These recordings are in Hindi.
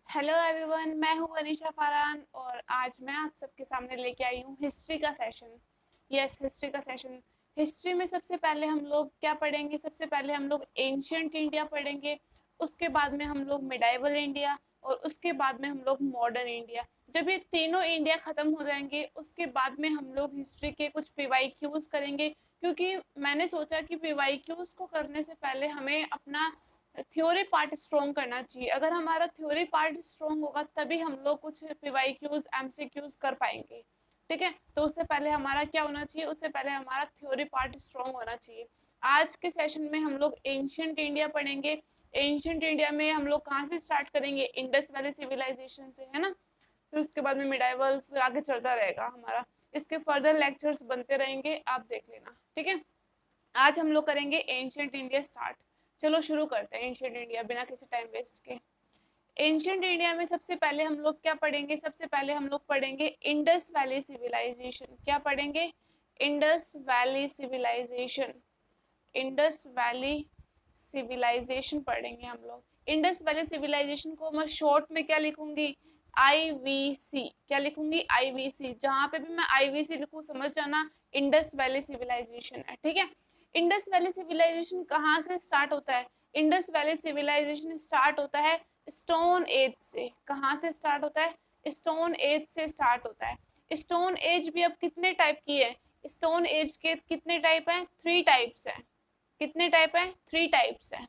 हेलो एवरीवन, मैं हूँ अनीशा फारान और आज मैं आप सबके सामने लेके आई हूँ हिस्ट्री का सेशन। यस, हिस्ट्री का सेशन। हिस्ट्री में सबसे पहले हम लोग क्या पढ़ेंगे? सबसे पहले हम लोग एंशियंट इंडिया पढ़ेंगे, उसके बाद में हम लोग मिडाइवल इंडिया और उसके बाद में हम लोग मॉडर्न इंडिया। जब ये तीनों इंडिया खत्म हो जाएंगे उसके बाद में हम लोग हिस्ट्री के कुछ पीवाईक्यूज करेंगे, क्योंकि मैंने सोचा कि पीवाईक्यूज को करने से पहले हमें अपना थ्योरी पार्ट स्ट्रॉन्ग करना चाहिए। अगर हमारा थ्योरी पार्ट स्ट्रॉन्ग होगा तभी हम लोग कुछ पीवाईक्यूज एमसीक्यूज कर पाएंगे। ठीक है, तो उससे पहले हमारा क्या होना चाहिए? उससे पहले हमारा थ्योरी पार्ट स्ट्रॉन्ग होना चाहिए। आज के सेशन में हम लोग एंशियंट इंडिया पढ़ेंगे। एंशियंट इंडिया में हम लोग कहाँ से स्टार्ट करेंगे? इंडस वैली सिविलाइजेशन से, है ना। फिर उसके बाद में मिडाइवल, फिर आगे चलता रहेगा हमारा। इसके फर्दर लेक्चर्स बनते रहेंगे, आप देख लेना। ठीक है, आज हम लोग करेंगे एंशियंट इंडिया स्टार्ट। चलो शुरू करते हैं एंशियंट इंडिया बिना किसी टाइम वेस्ट के। एंशियंट इंडिया में सबसे पहले हम लोग क्या पढ़ेंगे? सबसे पहले हम लोग पढ़ेंगे इंडस वैली सिविलाइजेशन। क्या पढ़ेंगे? Indus valley civilization. Indus valley civilization पढ़ेंगे हम लोग। इंडस वैली सिविलाइजेशन को मैं शॉर्ट में क्या लिखूंगी? आईवीसी। क्या लिखूंगी? आईवीसी। जहां पे भी मैं आईवीसी लिखूं समझ जाना इंडस वैली सिविलाइजेशन है। ठीक है, इंडस वैली सिविलाइजेशन कहाँ से स्टार्ट होता है? इंडस वैली सिविलाइजेशन स्टार्ट होता है स्टोन एज से। कहाँ से स्टार्ट होता है? स्टोन एज से स्टार्ट होता है। स्टोन एज भी अब कितने टाइप की है? स्टोन एज के कितने टाइप हैं? 3 टाइप्स हैं। कितने टाइप हैं? 3 टाइप्स हैं।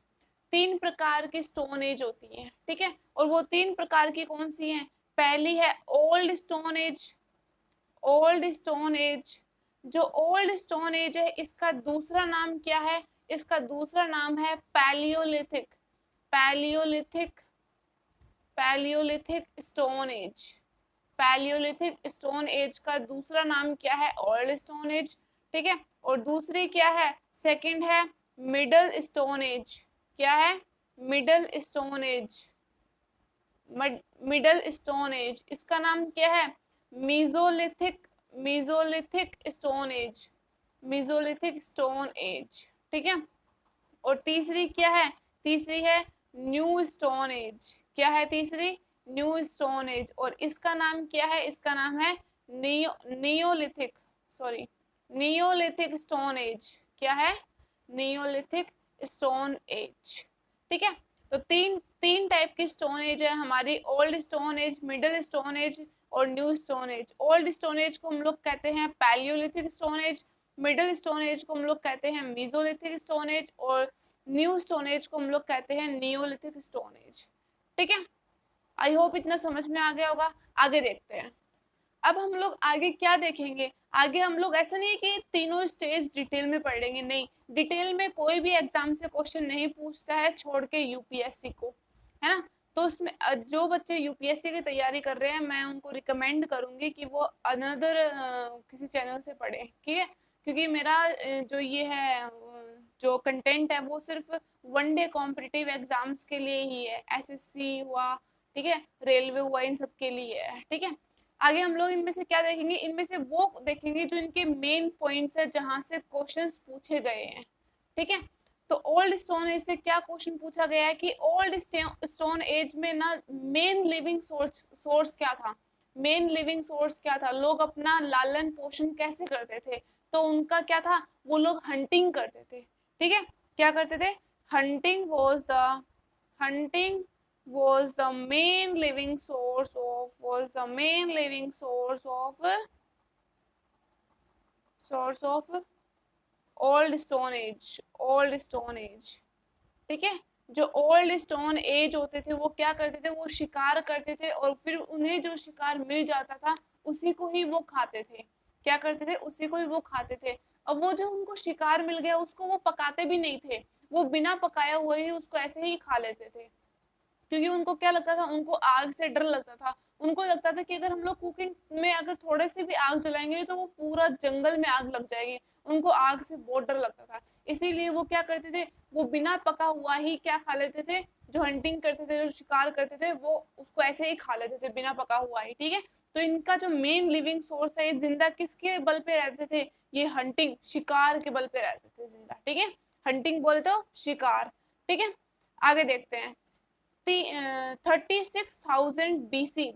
3 प्रकार की स्टोन एज होती है। ठीक है, और वो 3 प्रकार की कौन सी हैं? पहली है old stone age. Old stone as. जो ओल्ड स्टोन एज है इसका दूसरा नाम क्या है? इसका दूसरा नाम है Palaeolithic. Palaeolithic. Palaeolithic stone as. Palaeolithic stone as का दूसरा नाम क्या है? Old stone as. ठीक है, और दूसरी क्या है? सेकंड है मिडल स्टोन एज। क्या है? Middle stone age. Middle stone age. इसका नाम क्या है? Mesolithic. Mesolithic stone as. Mesolithic stone as. ठीक है, और तीसरी क्या है? तीसरी है न्यू स्टोन एज। क्या है तीसरी? New stone age. और इसका नाम क्या है? इसका नाम है Neolithic. Sorry, Neolithic stone age. क्या है? Neolithic stone age. ठीक है, तो तीन तीन टाइप की स्टोन एज है हमारी। Old stone age, middle stone age और new stone age. Old stone age को हम लोग कहते हैं palaeolithic stone age, middle stone age को हम लोग कहते हैं मीजोलिथिक स्टोन एज और न्यू स्टोन एज को हम लोग कहते हैं नियोलिथिक स्टोन एज। ठीक है, आई होप इतना समझ में आ गया होगा। आगे देखते हैं। अब हम लोग आगे क्या देखेंगे? आगे हम लोग ऐसा नहीं है कि तीनों स्टेज डिटेल में पढ़ेंगे, नहीं। डिटेल में कोई भी एग्जाम से क्वेश्चन नहीं पूछता है छोड़ के यूपीएससी को, है ना। तो उसमें जो बच्चे यूपीएससी की तैयारी कर रहे हैं मैं उनको रिकमेंड करूंगी कि वो अनदर किसी चैनल से पढ़े। ठीक है, क्योंकि मेरा जो ये है जो कंटेंट है वो सिर्फ वन डे कॉम्पिटिटिव एग्जाम्स के लिए ही है। एसएससी हुआ, ठीक है, रेलवे हुआ, इन सब के लिए है। ठीक है, आगे हम लोग इनमें से क्या देखेंगे? इनमें से वो देखेंगे जो इनके मेन पॉइंट्स है जहां से क्वेश्चंस पूछे गए हैं। ठीक है, तो ओल्ड स्टोन एज से क्या क्वेश्चन पूछा गया है कि ओल्ड स्टोन एज में ना मेन लिविंग सोर्स क्या था? मेन लिविंग सोर्स क्या था? लोग अपना लालन पोषण कैसे करते थे? तो उनका क्या था? वो लोग हंटिंग करते थे। ठीक है, क्या करते थे? Hunting was the hunting was the main living source of was the main living source of old stone age। old stone age। ठीक है, जो ओल्ड स्टोन एज होते थे वो क्या करते थे? वो शिकार करते थे और फिर उन्हें जो शिकार मिल जाता था उसी को ही वो खाते थे। क्या करते थे? उसी को ही वो खाते थे। अब वो जो उनको शिकार मिल गया उसको वो पकाते भी नहीं थे, वो बिना पकाया हुआ ही उसको ऐसे ही खा लेते थे। क्योंकि उनको क्या लगता था? उनको आग से डर लगता था। उनको लगता था कि अगर हम लोग कुकिंग में अगर थोड़े से भी आग जलाएंगे तो वो पूरा जंगल में आग लग जाएगी। उनको आग से बहुत डर लगता था, इसीलिए वो क्या करते थे? वो बिना पका हुआ ही क्या खा लेते थे? जो हंटिंग करते थे, जो शिकार करते थे, वो उसको ऐसे ही खा लेते थे बिना पका हुआ ही। ठीक है, तो इनका जो मेन लिविंग सोर्स है, ये जिंदा किसके बल पे रहते थे? ये हंटिंग, शिकार के बल पे रहते थे जिंदा। ठीक है, हंटिंग बोले तो शिकार। ठीक है, आगे देखते हैं। 36,000 BC।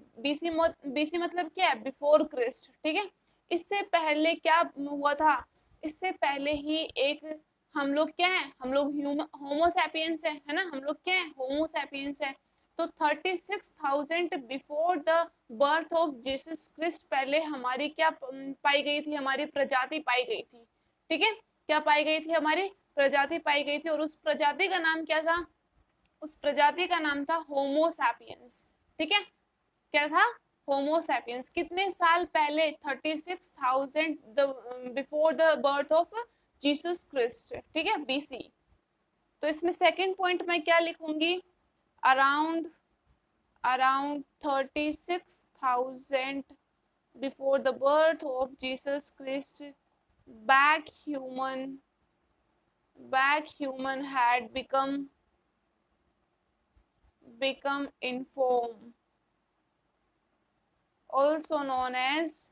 BC मतलब क्या है? Before Christ. ठीक है, इससे पहले क्या हुआ था? इससे पहले ही एक हम लोग क्या है? हम लोग होमो सैपियंस है ना? हम लोग क्या है? होमो सैपियंस है। तो 36,000 before the birth of Jesus Christ पहले हमारी क्या पाई गई थी? हमारी प्रजाति पाई गई थी। ठीक है, क्या पाई गई थी? हमारी प्रजाति पाई गई थी। और उस प्रजाति का नाम क्या था? उस प्रजाति का नाम था होमो सैपियंस। ठीक है, क्या था? Homo sapiens. कितने साल पहले? 36,000 before the birth of Jesus Christ. ठीक है, BC। तो इसमें सेकंड पॉइंट मैं क्या लिखूंगी? Around 36,000 before the birth of Jesus Christ, back human had become informed, also known as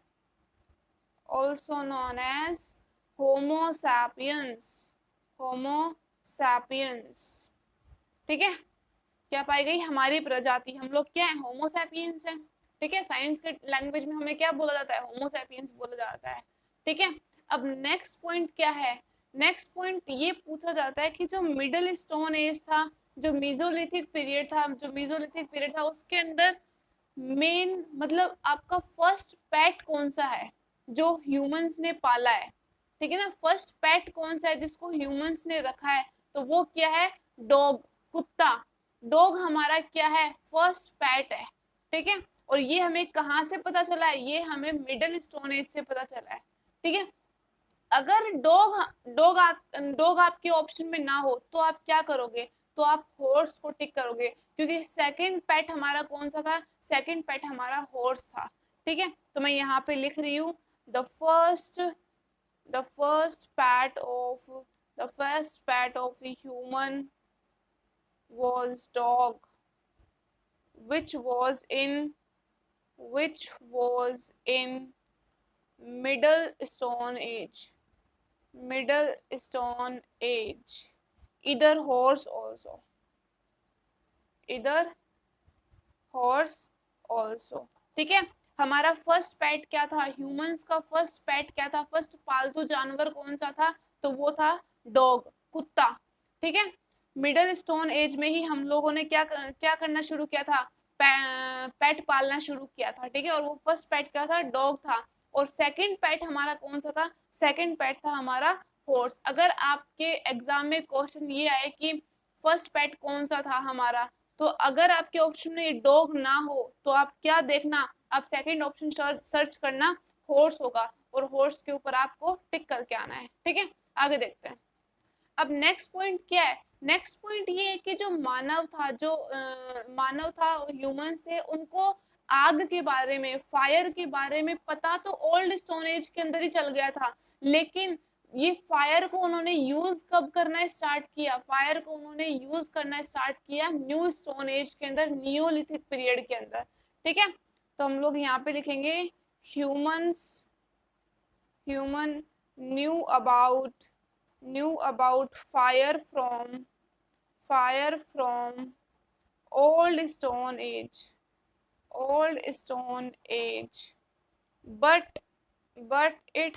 Homo sapiens। ठीक है, क्या पाई गई? हमारी प्रजाति, हम लोग क्या है? होमो सैपियंस है। ठीक है, साइंस के लैंग्वेज में हमें क्या बोला जाता है? होमो सैपियंस बोला जाता है। ठीक है, अब नेक्स्ट पॉइंट क्या है? नेक्स्ट पॉइंट ये पूछा जाता है कि जो मिडिल स्टोन एज था, जो मीजोलिथिक पीरियड था, उसके अंदर मेन मतलब आपका फर्स्ट पेट कौन सा है जो ह्यूमंस ने पाला है? ठीक है ना, फर्स्ट पेट कौन सा है जिसको ह्यूमंस ने रखा है? तो वो क्या है? डॉग, कुत्ता। डॉग हमारा क्या है? फर्स्ट पेट है। ठीक है, और ये हमें कहाँ से पता चला है? ये हमें मिडिल स्टोन एज से पता चला है। ठीक है, अगर डॉग आपके ऑप्शन में ना हो तो आप क्या करोगे? तो आप हॉर्स को टिक करोगे, क्योंकि सेकंड पेट हमारा कौन सा था? सेकंड पेट हमारा हॉर्स था। ठीक है, तो मैं यहाँ पे लिख रही हूँ the first pet of a human was dog, which was in middle stone age, either horse also। ठीक है, हमारा फर्स्ट पेट क्या था? ह्यूमंस का फर्स्ट पेट क्या था? फर्स्ट पालतू जानवर कौन सा था? तो वो था डॉग, कुत्ता। ठीक है, मिडिल स्टोन एज में ही हम लोगों ने क्या करना शुरू किया था? पेट पालना शुरू किया था। ठीक है, और वो फर्स्ट पेट क्या था? डॉग था। और सेकंड पेट हमारा कौन सा था? सेकंड पेट था हमारा हॉर्स। अगर आपके एग्जाम में क्वेश्चन ये आए कि फर्स्ट पेट कौन सा था हमारा, तो अगर आपके ऑप्शन में डॉग ना हो तो आप क्या देखना? आप सेकंड ऑप्शन सर्च करना, हॉर्स होगा, और हॉर्स के ऊपर आपको टिक करके आना है। ठीक है, आगे देखते हैं। अब नेक्स्ट पॉइंट क्या है? नेक्स्ट पॉइंट ये है कि जो मानव था, ह्यूमंस थे, उनको आग के बारे में, फायर के बारे में पता तो ओल्ड स्टोन एज के अंदर ही चल गया था, लेकिन ये फायर को उन्होंने यूज कब करना स्टार्ट किया? फायर को उन्होंने यूज करना स्टार्ट किया न्यू स्टोन एज के अंदर, नियोलिथिक पीरियड के अंदर। ठीक है, तो हम लोग यहाँ पे लिखेंगे human knew about fire from old stone age, but it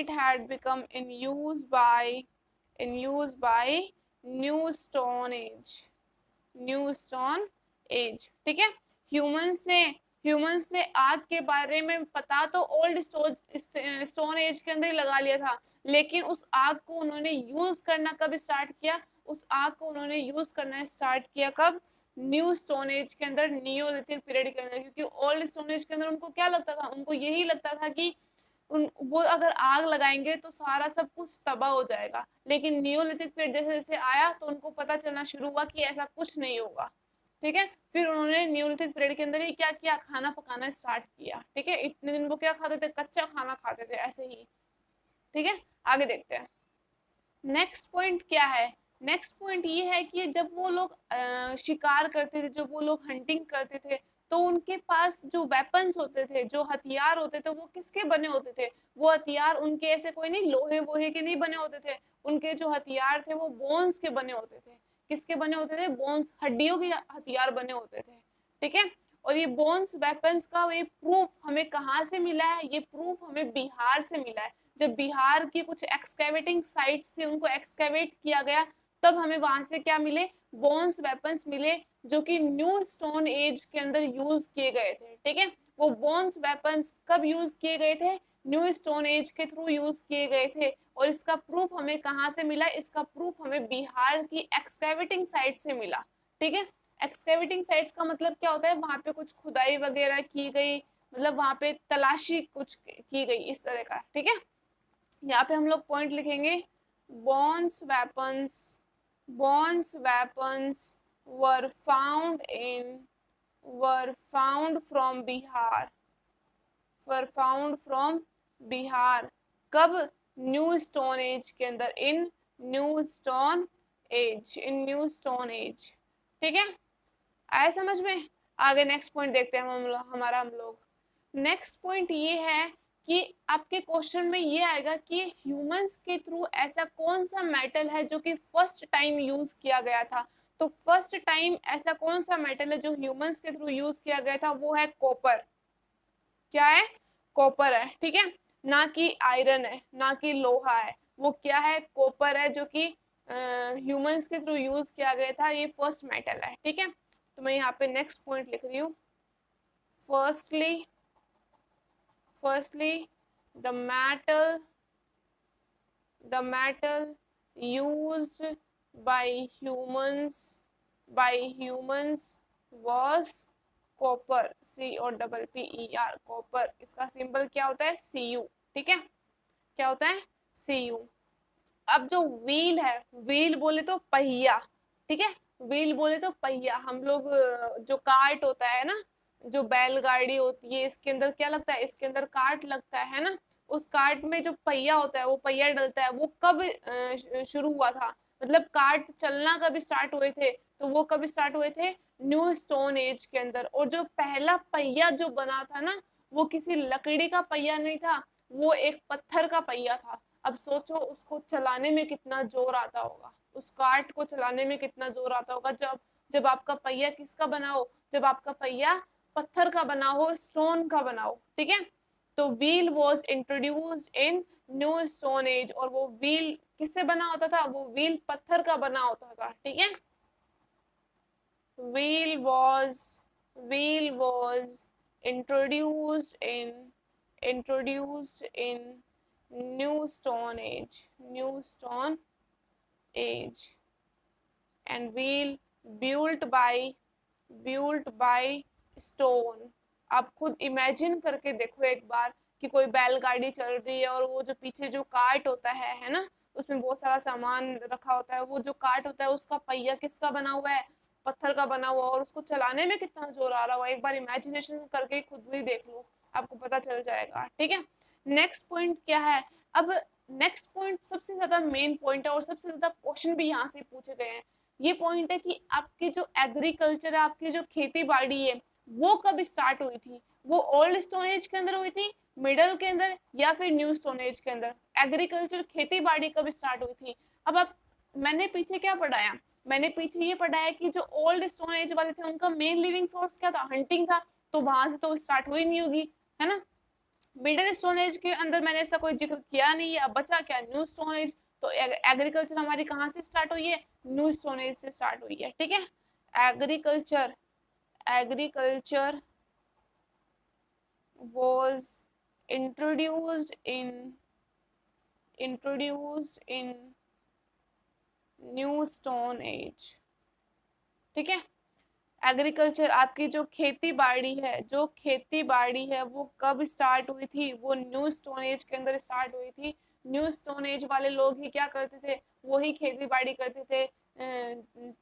had become in use by new stone age। ठीक है, ह्यूमंस ने आग के बारे में पता तो ओल्ड स्टोन एज के अंदर ही लगा लिया था, लेकिन उस आग को उन्होंने यूज करना कब स्टार्ट किया? उस आग को उन्होंने यूज करना स्टार्ट किया कब? न्यू स्टोन एज के अंदर, नियोलिथिक पीरियड के अंदर। क्योंकि ओल्ड स्टोन एज के अंदर उनको क्या लगता था? उनको यही लगता था कि वो अगर आग लगाएंगे तो सारा सब कुछ तबाह हो जाएगा। लेकिन नियोलिथिक पीरियड जैसे जैसे आया तो उनको पता चलना शुरू हुआ कि ऐसा कुछ नहीं होगा। ठीक है, फिर उन्होंने नियोलिथिक पीरियड के अंदर ही क्या किया? खाना पकाना स्टार्ट किया। ठीक है, इतने दिन वो क्या खाते थे? कच्चा खाना खाते थे, ऐसे ही। ठीक है, आगे देखते हैं। नेक्स्ट पॉइंट क्या है? नेक्स्ट पॉइंट ये है कि जब वो लोग शिकार करते थे, जब वो लोग हंटिंग करते थे, तो उनके पास जो वेपन्स होते थे, जो हथियार होते थे, वो किसके बने होते थे? वो हथियार उनके ऐसे कोई नहीं लोहे वोहे के नहीं बने होते थे, उनके जो हथियार थे वो बोन्स के बने होते थे। किसके बने होते थे? बोन्स, हड्डियों के हथियार बने होते थे, ठीक है। और ये बोन्स वेपन्स का ये प्रूफ हमें कहाँ से मिला है? ये प्रूफ हमें बिहार से मिला है। जब बिहार की कुछ एक्सकेवेटिंग साइट्स थी, उनको एक्सकेवेट किया गया, तब हमें वहां से क्या मिले? बोन्स वेपन्स मिले, जो कि न्यू स्टोन एज के अंदर यूज किए गए थे, ठीक है। वो बोन्स वेपन्स कब यूज किए गए थे? न्यू स्टोन एज के थ्रू यूज किए गए थे। और इसका प्रूफ हमें कहाँ से मिला? इसका प्रूफ हमें बिहार की एक्सकेवेटिंग साइट से मिला, ठीक है। एक्सकेवेटिंग साइट्स का मतलब क्या होता है? वहां पे कुछ खुदाई वगैरह की गई, मतलब वहां पे तलाशी कुछ की गई, इस तरह का, ठीक है। यहाँ पे हम लोग पॉइंट लिखेंगे, bones weapons, bones weapons were found from Bihar, were found from Bihar। कब? न्यू स्टोन एज के अंदर, इन न्यू स्टोन एज, इन न्यू स्टोन एज, ठीक है। आया समझ में? आगे नेक्स्ट पॉइंट देखते हैं हम लोग। नेक्स्ट पॉइंट ये है कि आपके क्वेश्चन में ये आएगा कि ह्यूमंस के थ्रू ऐसा कौन सा मेटल है जो कि फर्स्ट टाइम यूज किया गया था। तो फर्स्ट टाइम ऐसा कौन सा मेटल है जो ह्यूमंस के थ्रू यूज किया गया था? वो है कॉपर। क्या है? कॉपर है, ठीक है। ना कि आयरन है, ना कि लोहा है, वो क्या है? कॉपर है, जो कि ह्यूमंस के थ्रू यूज किया गया था। ये फर्स्ट मेटल है, ठीक है। तो मैं यहाँ पे नेक्स्ट पॉइंट लिख रही हूँ। Firstly the metal used by humans was copper, COPPER, copper. इसका सिंबल क्या होता है? Cu, ठीक है। क्या होता है? Cu। अब जो व्हील है, व्हील बोले तो पहिया, ठीक है। व्हील बोले तो पहिया। हम लोग जो कार्ट होता है ना, जो बैलगाड़ी होती है, इसके अंदर क्या लगता है? इसके अंदर कार्ट लगता है ना। उस कार्ट में जो पहिया होता है, वो पहिया डलता है। वो कब शुरू हुआ था? मतलब कार्ट चलना कब स्टार्ट हुए थे? तो वो कब स्टार्ट हुए थे? न्यू स्टोन एज के अंदर। और जो पहला पहिया जो बना था ना, वो किसी लकड़ी का पहिया नहीं था, वो एक पत्थर का पहिया था। अब सोचो उसको चलाने में कितना जोर आता होगा, उस कार्ट को चलाने में कितना जोर आता होगा जब जब आपका पहिया किसका बना हो? जब आपका पहिया पत्थर का बना हो, स्टोन का बना हो, ठीक है। तो wheel was introduced in new stone age. और वो व्हील किससे बना होता था? वो व्हील पत्थर का बना होता था, ठीक है। Wheel was introduced in new stone age and wheel built by stone। आप खुद इमेजिन करके देखो एक बार कि कोई बैलगाड़ी चल रही है और वो जो पीछे जो कार्ट होता है ना, उसमें बहुत सारा सामान रखा होता है। वो जो कार्ट होता है उसका पहिया किसका बना हुआ है? पत्थर का बना हुआ। और उसको चलाने में कितना जोर आ रहा होगा, एक बार इमेजिनेशन करके खुद ही देख लो, आपको पता चल जाएगा, ठीक है। नेक्स्ट पॉइंट क्या है? अब नेक्स्ट पॉइंट सबसे ज्यादा मेन पॉइंट है और सबसे ज्यादा क्वेश्चन भी यहाँ से पूछे गए हैं। ये पॉइंट है कि आपकी जो एग्रीकल्चर है, आपकी जो खेती बाड़ी है, वो कब स्टार्ट हुई थी? वो ओल्ड स्टोन एज के अंदर हुई थी, मिडल के अंदर, या फिर न्यू स्टोन एज के अंदर? एग्रीकल्चर खेती बाड़ी कब स्टार्ट हुई थी? अब आप, मैंने पीछे क्या पढ़ाया? मैंने पीछे ये पढ़ाया कि जो ओल्ड स्टोन एज वाले थे उनका मेन लिविंग सोर्स क्या था? हंटिंग था। तो वहां से तो स्टार्ट हुई नहीं होगी, है ना। मिडिल स्टोन एज के अंदर मैंने ऐसा कोई जिक्र किया नहीं है। अब बचा क्या? New stone as. तो एग्रीकल्चर हमारी कहाँ से स्टार्ट हुई है? न्यू स्टोन एज से स्टार्ट हुई है, ठीक है। Agriculture was introduced in new stone as, ठीक है। एग्रीकल्चर, आपकी जो खेती बाड़ी है वो कब स्टार्ट हुई थी? वो न्यू स्टोन एज के अंदर स्टार्ट हुई थी। न्यू स्टोन एज वाले लोग ही क्या करते थे? वो ही खेती बाड़ी करते थे,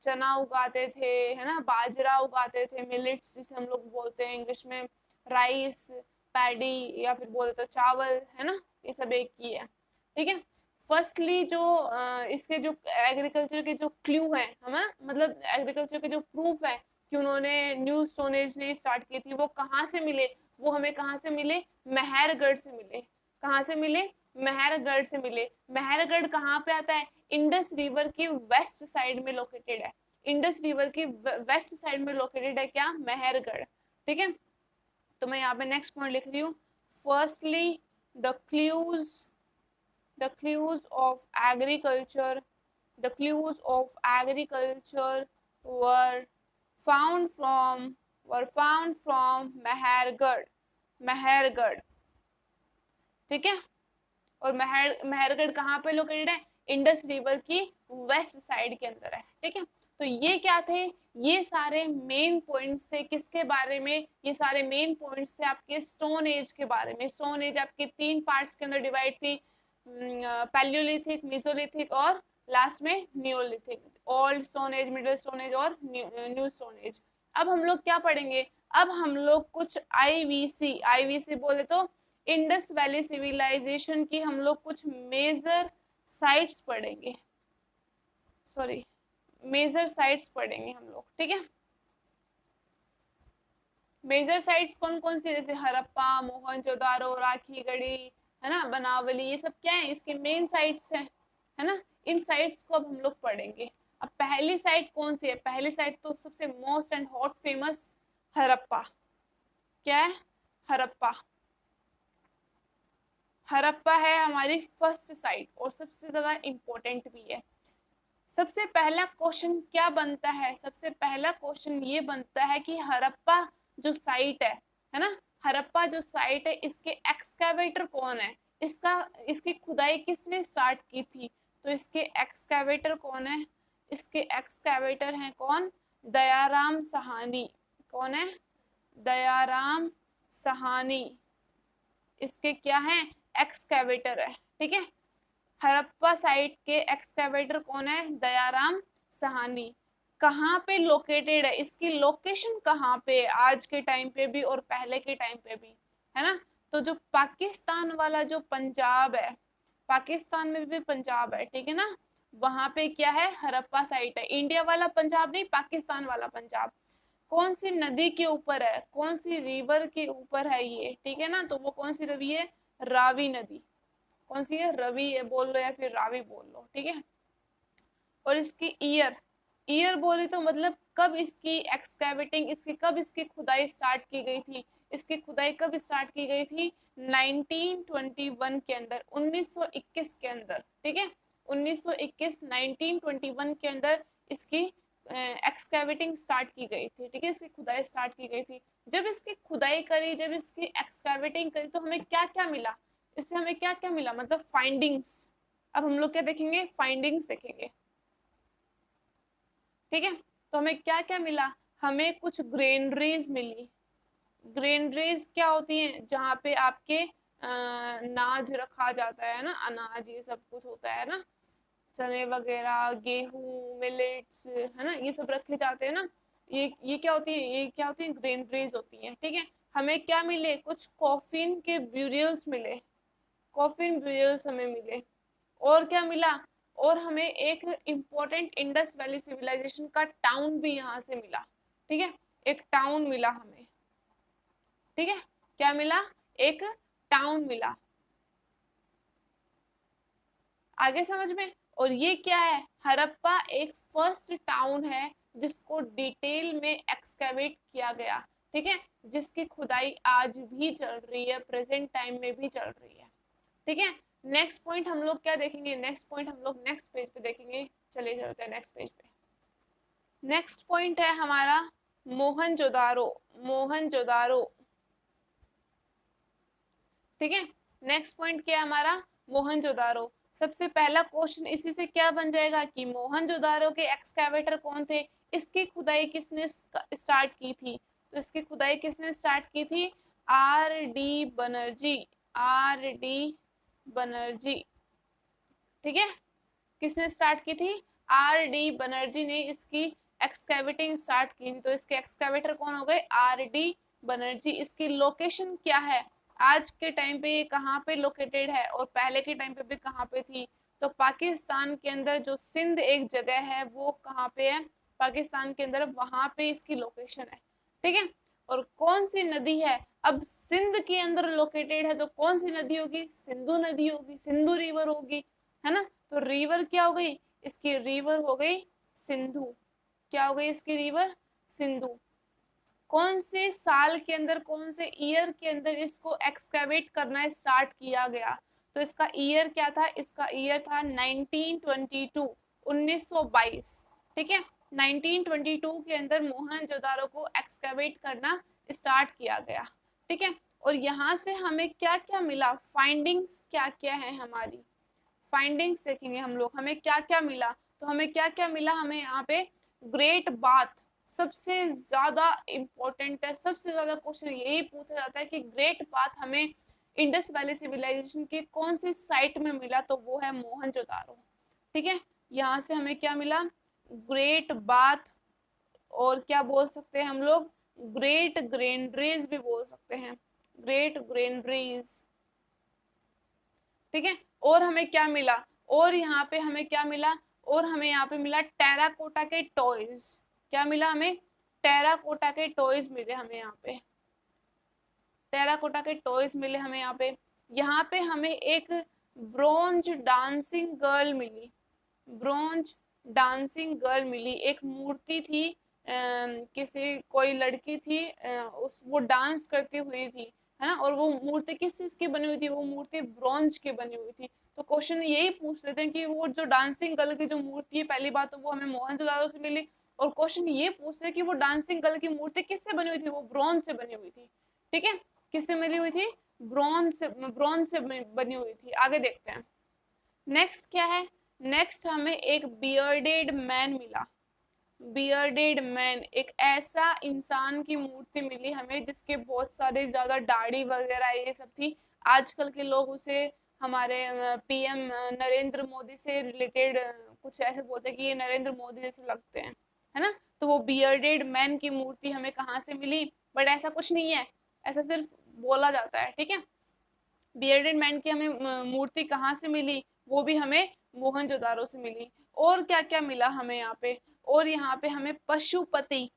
चना उगाते थे, है ना, बाजरा उगाते थे, मिलेट्स जिसे हम लोग बोलते हैं इंग्लिश में, राइस, पैडी, या फिर बोलते तो चावल, है ना। ये सब एक ही है, ठीक है। फर्स्टली जो इसके जो एग्रीकल्चर के जो क्लू है, मतलब एग्रीकल्चर के जो प्रूफ है, कि उन्होंने न्यू स्टोन एज ने स्टार्ट की थी, वो कहाँ से मिले? वो हमें कहाँ से मिले? मेहरगढ़ से मिले। कहाँ से मिले? मेहरगढ़ से मिले। मेहरगढ़ कहाँ पे आता है? इंडस रिवर की वेस्ट साइड में लोकेटेड है। इंडस रिवर की वेस्ट साइड में लोकेटेड है क्या? मेहरगढ़। ठीक है, तो मैं यहाँ पे नेक्स्ट पॉइंट लिख रही हूँ। Firstly the clues of agriculture the clues of agriculture were found from Mehrgarh. Mehrgarh, ठीक है। और मेहरगढ़ कहाँ पे लोकेटेड है? इंडस रिवर की वेस्ट साइड के अंदर है। ठीक है, तो ये क्या थे? ये सारे मेन पॉइंट्स थे किसके बारे में? ये सारे मेन पॉइंट्स थे आपके स्टोन एज के बारे में। स्टोन एज आपके 3 पार्ट्स के अंदर डिवाइड थी, पैलियोलिथिक, मेसोलिथिक और लास्ट में Neolithic. Old stone age, middle stone age और न्यू स्टोन एज। अब हम लोग क्या पढ़ेंगे? अब हम लोग कुछ आईवीसी बोले तो इंडस वैली सिविलाइजेशन की हम लोग कुछ मेजर साइट्स पढ़ेंगे, सॉरी मेजर साइट्स पढ़ेंगे हम लोग। ठीक है, मेजर साइट्स कौन कौन सी? जैसे हड़प्पा, मोहनजोदारो, राखीगढ़ी, है ना, बनावली, ये सब क्या है? इसके मेन साइट्स है ना। इन साइट्स को अब हम लोग पढ़ेंगे। अब पहली साइट कौन सी है? पहली साइट तो सबसे most and hot famous Harappa. क्या है? हड़प्पा। हड़प्पा है हमारी फर्स्ट साइट और सबसे ज्यादा इंपॉर्टेंट भी है। सबसे पहला क्वेश्चन क्या बनता है? सबसे पहला क्वेश्चन ये बनता है कि हड़प्पा जो साइट है ना, हड़प्पा जो साइट है, इसके एक्सकैवेटर कौन है? इसकी खुदाई किसने स्टार्ट की थी? तो इसके एक्सकैवेटर कौन है? इसके एक्सकैवेटर हैं कौन? दयाराम साहनी। कौन है? दयाराम साहनी इसके क्या है? एक्सकैवेटर है। ठीक है, हड़प्पा साइट के एक्सकैवेटर कौन है? दयाराम साहनी। कहाँ पे लोकेटेड है? इसकी लोकेशन कहाँ पे? आज के टाइम पे भी और पहले के टाइम पे भी, है ना। तो जो पाकिस्तान वाला जो पंजाब है, पाकिस्तान में भी पंजाब है, ठीक है ना, वहां पे क्या है? हड़प्पा साइट है। इंडिया वाला पंजाब नहीं, पाकिस्तान वाला पंजाब। कौन सी नदी के ऊपर है? कौन सी रिवर के ऊपर है ये? ठीक है ना, तो वो कौन सी रवि है? रावी नदी। कौन सी है? रवि है बोल लो या फिर रावी बोल लो। ठीक है, और इसकी ईयर बोले तो मतलब कब इसकी एक्सकैवेटिंग, कब इसकी खुदाई स्टार्ट की गई थी? इसकी खुदाई कब स्टार्ट की गई थी? 1921 के अंदर, 1921 के अंदर। ठीक है, 1921 के अंदर इसकी एक्सकैवेटिंग स्टार्ट की गई थी। ठीक है, इसकी खुदाई स्टार्ट की गई थी। जब इसकी खुदाई करी, जब इसकी एक्सकैवेटिंग करी, तो हमें क्या क्या मिला? इससे हमें क्या क्या मिला, मतलब फाइंडिंग्स। अब हम लोग क्या देखेंगे? फाइंडिंग्स देखेंगे। ठीक है, तो हमें क्या क्या मिला? हमें कुछ ग्रेनरीज मिली। ग्रेनरीज क्या होती है? जहाँ पे आपके अनाज रखा जाता है ना, अनाज ये सब कुछ होता है ना, चने वगैरह, गेहूं, मिलेट्स, है ना, ये सब रखे जाते हैं ना। ये क्या होती है? ये क्या होती है? ग्रेनरीज होती है। ठीक है, हमें क्या मिले? कुछ कॉफिन के ब्यूरियल्स मिले। कॉफिन ब्यूरियल्स हमें मिले। और क्या मिला? और हमें एक इम्पोर्टेंट इंडस वैली सिविलाइजेशन का टाउन भी यहाँ से मिला। ठीक है, एक टाउन मिला हमें। ठीक है, क्या मिला? एक टाउन मिला। आगे समझ में? और ये क्या है? हड़प्पा एक फर्स्ट टाउन है जिसको डिटेल में एक्सकैवेट किया गया। ठीक है, जिसकी खुदाई आज भी चल रही है, प्रेजेंट टाइम में भी चल रही है। ठीक है, नेक्स्ट पॉइंट हम लोग क्या देखेंगे? नेक्स्ट पॉइंट हम लोग नेक्स्ट पेज पे देखेंगे। चले चलते हैं नेक्स्ट पेज पे। नेक्स्ट पॉइंट है हमारा मोहनजोदारो। मोहनजोदारो, ठीक है, नेक्स्ट पॉइंट क्या है हमारा? मोहनजोदारो। सबसे पहला क्वेश्चन इसी से क्या बन जाएगा कि मोहनजोदारो के एक्सकैवेटर कौन थे? इसकी खुदाई किसने स्टार्ट की थी? तो इसकी खुदाई किसने स्टार्ट की थी? R D Banerjee. R D Banerjee. ठीक है, किसने स्टार्ट की थी? आर डी बनर्जी ने इसकी एक्सकैवेटिंग स्टार्ट की थी। तो इसके एक्सकैवेटर कौन हो गए? R D Banerjee. इसकी लोकेशन क्या है? आज के टाइम पे ये कहाँ पे लोकेटेड है और पहले के टाइम पे भी कहाँ पे थी? तो पाकिस्तान के अंदर जो सिंध एक जगह है, वो कहाँ पे है? पाकिस्तान के अंदर, वहां पे इसकी लोकेशन है, ठीक है। और कौन सी नदी है, अब सिंध के अंदर लोकेटेड है तो कौन सी नदी होगी, सिंधु नदी होगी, सिंधु रिवर होगी, है ना। तो रिवर क्या हो गई, इसकी रिवर हो गई सिंधु। क्या हो गई इसकी रिवर, सिंधु। कौन से साल के अंदर, कौन से ईयर के अंदर इसको एक्सकैवेट करना स्टार्ट किया गया, तो इसका ईयर क्या था, इसका ईयर था 1922, 1922, ठीक है। 1922 के अंदर मोहनजोदारो को एक्सकैवेट करना स्टार्ट किया गया, ठीक है। और यहाँ से हमें क्या क्या मिला, फाइंडिंग्स क्या क्या है हमारी, फाइंडिंग्स देखेंगे हम लोग, हमें क्या क्या मिला। तो हमें क्या क्या मिला, हमें यहाँ पे ग्रेट बाथ सबसे ज्यादा इम्पोर्टेंट है, सबसे ज्यादा क्वेश्चन यही पूछा जाता है कि ग्रेट बाथ हमें इंडस वैली सिविलाइजेशन की कौन सी साइट में मिला, तो वो है मोहनजोदारो, ठीक है। यहाँ से हमें क्या मिला, ग्रेट बाथ, और क्या बोल सकते हैं हम लोग, ग्रेट ग्रेनरीज भी बोल सकते हैं, ग्रेट ग्रेनरीज, ठीक है। और हमें क्या मिला, और यहाँ पे हमें क्या मिला, और हमें यहाँ पे मिला टेराकोटा के टॉयज, क्या मिला हमें, टेराकोटा के टॉयज मिले हमें यहाँ पे, टेराकोटा के टॉयज मिले हमें यहाँ पे। यहाँ पे हमें एक ब्रोंज डांसिंग गर्ल मिली, ब्रोंज डांसिंग गर्ल मिली, एक मूर्ति थी, किसी कोई लड़की थी, उस वो डांस करती हुई थी, है ना। और वो मूर्ति किस चीज की बनी हुई थी, वो मूर्ति ब्रॉन्ज की बनी हुई थी। तो क्वेश्चन यही पूछ लेते हैं कि वो जो डांसिंग गर्ल की जो मूर्ति है, पहली बात तो वो हमें मोहनजोदारो से मिली, और क्वेश्चन ये पूछ रहे कि वो डांसिंग गर्ल की मूर्ति किससे बनी हुई थी, वो ब्रॉन्ज से बनी हुई थी, ठीक है। किससे मिली हुई थी, ब्रॉन्ज से बनी हुई थी। आगे देखते हैं नेक्स्ट क्या है, नेक्स्ट हमें एक बियर्डेड मैन मिला, बियर्डेड मैन, एक ऐसा इंसान की मूर्ति मिली हमें जिसके बहुत सारे ज्यादा दाढ़ी वगैरह ये सब थी। आजकल के लोग उसे हमारे पीएम नरेंद्र मोदी से रिलेटेड कुछ ऐसे बोलते हैं कि ये नरेंद्र मोदी जैसे लगते हैं, है ना। तो वो बियर्डेड मैन की मूर्ति हमें कहाँ से मिली, बट ऐसा कुछ नहीं है, ऐसा सिर्फ बोला जाता है, ठीक है। बियर्डेड मैन की हमें मूर्ति कहाँ से मिली, वो भी हमें मोहनजोदारो से मिली। और क्या क्या मिला हमें यहाँ पे, और यहाँ पे हमें पशुपति,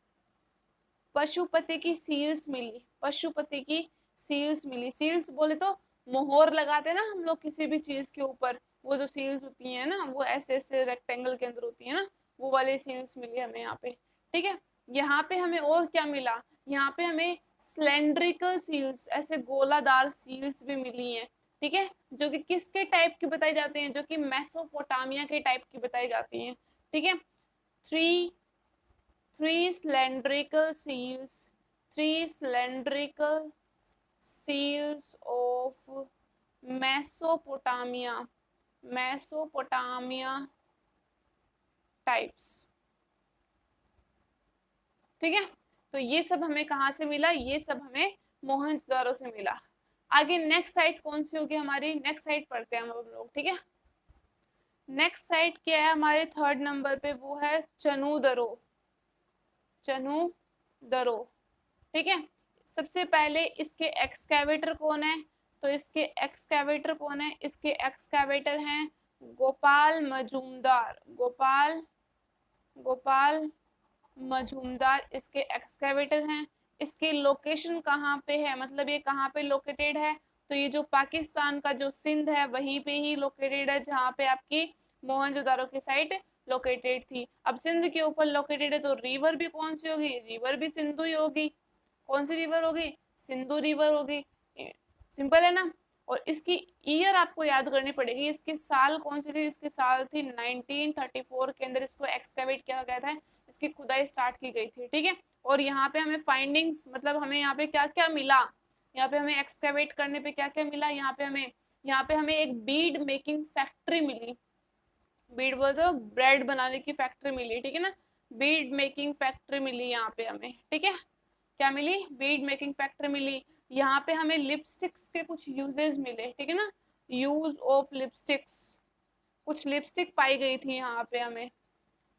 पशुपति की सील्स मिली, पशुपति की सील्स मिली। सील्स बोले तो मोहर लगाते हैं ना हम लोग किसी भी चीज के ऊपर, वो जो सील्स होती है ना, वो ऐसे ऐसे रेक्टेंगल के अंदर होती है ना, वो वाली सील्स मिली हमें यहाँ पे, ठीक है। यहाँ पे हमें और क्या मिला, यहाँ पे हमें स्लेंड्रिकल सील्स, ऐसे गोलादार सील्स भी मिली हैं, ठीक है, जो कि किसके टाइप की बताई जाती हैं, जो कि मेसोपोटामिया के टाइप की बताई जाती हैं, ठीक है। three cylindrical seals, three cylindrical seals of Mesopotamia, Mesopotamia types, ठीक है। तो ये सब हमें कहाँ से मिला, ये सब हमें मोहनजोदारो से मिला। आगे नेक्स्ट साइट कौन सी होगी हमारी, नेक्स्ट साइट पढ़ते हैं हम लोग, ठीक है। नेक्स्ट साइट क्या है हमारे थर्ड नंबर पे, वो है चनूदरो, चनूदरो, ठीक है। सबसे पहले इसके एक्सकैवेटर कौन है, तो इसके एक्सकैवेटर कौन है, इसके एक्सकैवेटर हैं गोपाल मजूमदार, गोपाल गोपाल मजूमदार इसके एक्सकैवेटर हैं। इसकी लोकेशन कहाँ पे है, मतलब ये कहाँ पे लोकेटेड है, तो ये जो पाकिस्तान का जो सिंध है वहीं पे ही लोकेटेड है, जहाँ पे आपकी मोहनजोदारो की साइट लोकेटेड थी। अब सिंध के ऊपर लोकेटेड है तो रिवर भी कौन सी होगी, रिवर भी सिंधु ही होगी। कौन सी रिवर होगी, सिंधु रिवर होगी, सिंपल है ना। और इसकी ईयर आपको याद करनी पड़ेगी, इसकी साल कौन सी थी, इसकी साल थी 1934 के अंदर इसको एक्सकैवेट किया गया था, इसकी खुदाई स्टार्ट की गई थी, ठीक है। और यहाँ पे हमें फाइंडिंग्स, मतलब हमें यहाँ पे क्या क्या मिला, यहाँ पे हमें एक्सकैवेट करने पे क्या क्या मिला, यहाँ पे हमें एक बीड मेकिंग फैक्ट्री मिली, बीड बोलते हो ब्रेड बनाने की फैक्ट्री मिली, ठीक है ना, बीड मेकिंग फैक्ट्री मिली यहाँ पे हमें, ठीक है। क्या मिली, बीड मेकिंग फैक्ट्री मिली। यहाँ पे हमें लिपस्टिक्स के कुछ यूजेस मिले, ठीक है ना, यूज ऑफ लिपस्टिक्स, कुछ लिपस्टिक पाई गई थी यहाँ पे हमें,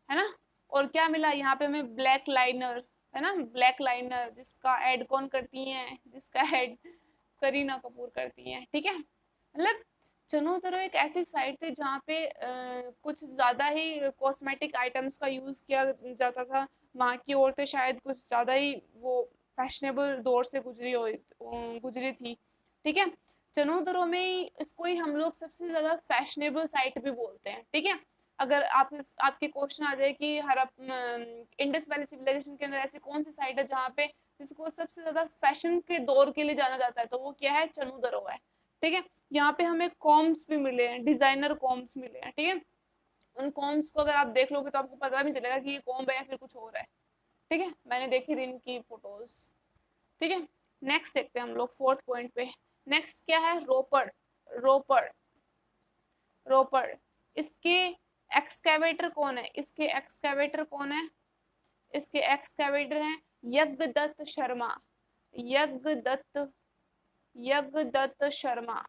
है ना। और क्या मिला, यहाँ पे हमें ब्लैक लाइनर, है ना, ब्लैक लाइनर जिसका ऐड कौन करती है, जिसका ऐड करीना कपूर करती है, ठीक है। मतलब चनोदरो एक ऐसी साइट थी जहाँ पे कुछ ज़्यादा ही कॉस्मेटिक आइटम्स का यूज़ किया जाता था। वहाँ की औरतें शायद कुछ ज़्यादा ही वो फैशनेबल दौर से गुजरी थी, ठीक है। चनोदरो में ही इसको ही हम लोग सबसे ज़्यादा फैशनेबल साइट भी बोलते हैं, ठीक है। अगर आपके क्वेश्चन आ जाए कि इंडस वैली सिविलाइजेशन के अंदर ऐसी कौन सी साइट है जहाँ पे जिसको सबसे ज़्यादा फैशन के दौर के लिए जाना जाता है, तो वो क्या है, चनोदरो है, ठीक है। यहाँ पे हमें कॉम्स भी मिले हैं, डिजाइनर कॉम्स मिले हैं, ठीक है। उन कॉम्स को अगर आप देख लोगे तो आपको पता भी चलेगा कि ये कॉम्ब है या फिर कुछ और है, ठीक है। मैंने देखी थी इनकी फोटोज, ठीक है। नेक्स्ट देखते हैं हम लोग फोर्थ पॉइंट पे। नेक्स्ट क्या है, रोपड़। रोपड़ रोपड़ इसके एक्सकेवेटर कौन है, इसके एक्सकेवेटर कौन है, इसके एक्सकेवेटर हैं यज्ञदत्त शर्मा। यज्ञदत्त यज्ञदत्त शर्मा।